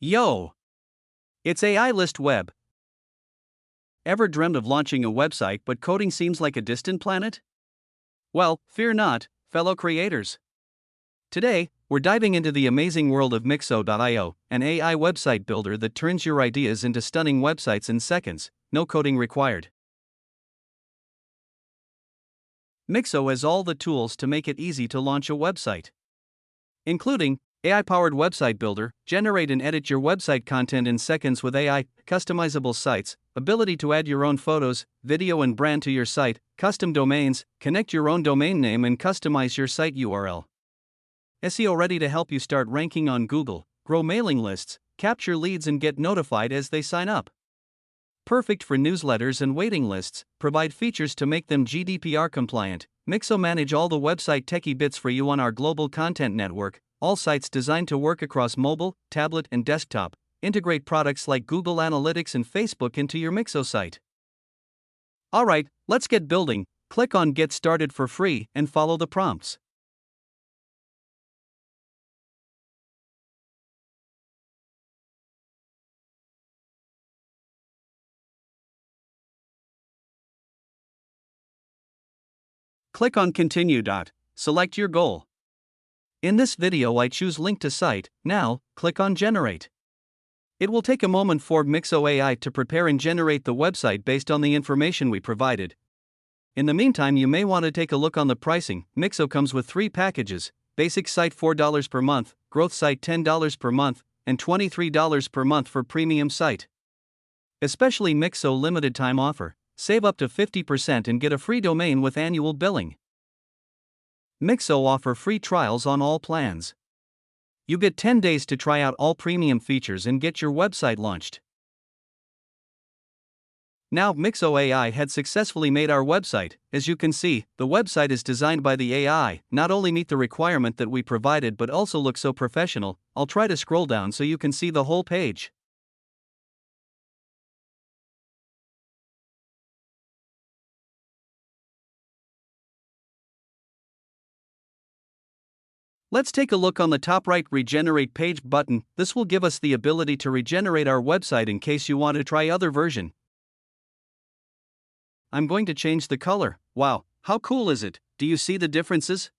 Yo! It's AIList Web. Ever dreamed of launching a website but coding seems like a distant planet? Well, fear not, fellow creators. Today, we're diving into the amazing world of Mixo.io, an AI website builder that turns your ideas into stunning websites in seconds, no coding required. Mixo has all the tools to make it easy to launch a website, including AI-powered website builder, generate and edit your website content in seconds with AI, customizable sites, ability to add your own photos, video and brand to your site, custom domains, connect your own domain name and customize your site URL. SEO ready to help you start ranking on Google, grow mailing lists, capture leads and get notified as they sign up. Perfect for newsletters and waiting lists, provide features to make them GDPR compliant. Mixo manage all the website techie bits for you on our global content network, all sites designed to work across mobile, tablet and desktop. Integrate products like Google Analytics and Facebook into your Mixo site. Alright, let's get building. Click on Get Started for free and follow the prompts. Click on Continue. Select your goal. In this video I choose Link to Site. Now, click on Generate. It will take a moment for Mixo AI to prepare and generate the website based on the information we provided. In the meantime, you may want to take a look on the pricing. Mixo comes with 3 packages: Basic Site $4 per month, Growth Site $10 per month, and $23 per month for Premium Site. Especially Mixo limited time offer. Save up to 50% and get a free domain with annual billing. Mixo offer free trials on all plans. You get 10 days to try out all premium features and get your website launched. Now, Mixo AI had successfully made our website. As you can see, the website is designed by the AI, not only meet the requirement that we provided but also look so professional. I'll try to scroll down so you can see the whole page. Let's take a look on the top right Regenerate Page button. This will give us the ability to regenerate our website in case you want to try other version. I'm going to change the color. Wow, how cool is it? Do you see the differences?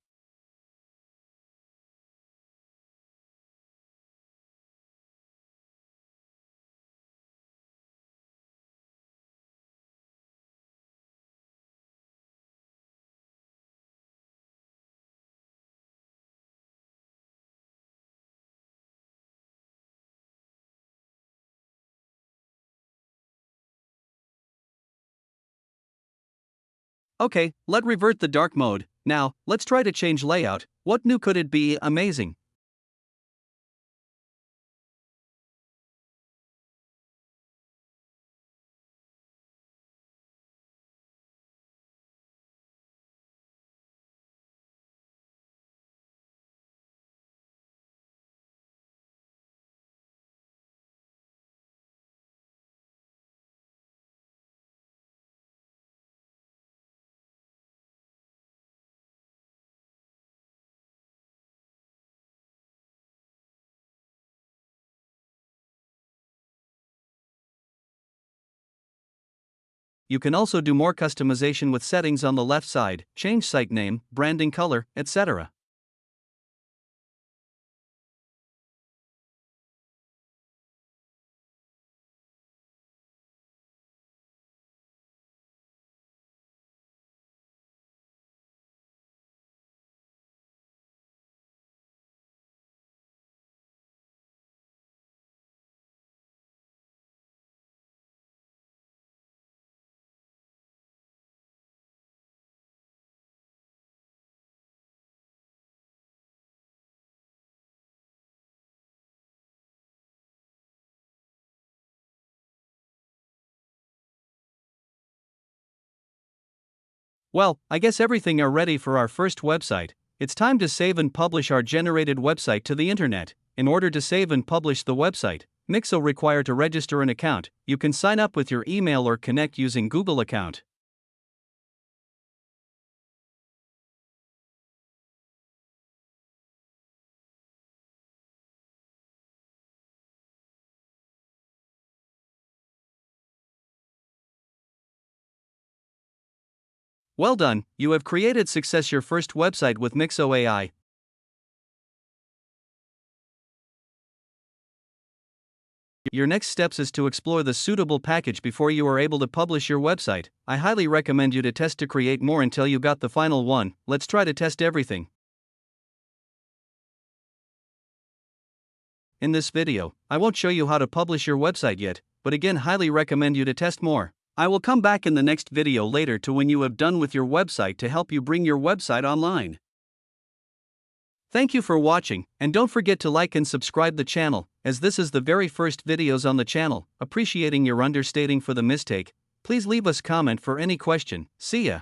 Okay, let's revert the dark mode. Now, let's try to change layout. What new could it be? Amazing. You can also do more customization with settings on the left side, change site name, branding color, etc. Well, I guess everything are ready for our first website. It's time to save and publish our generated website to the internet. In order to save and publish the website, Mixo require to register an account. You can sign up with your email or connect using Google account. Well done, you have created success your first website with Mixo AI. Your next steps is to explore the suitable package before you are able to publish your website. I highly recommend you to test to create more until you got the final one. Let's try to test everything. In this video, I won't show you how to publish your website yet, but again highly recommend you to test more. I will come back in the next video later to when you have done with your website to help you bring your website online. Thank you for watching, and don't forget to like and subscribe the channel, as this is the very first videos on the channel. Appreciating your understanding for the mistake. Please leave us comment for any question. See ya.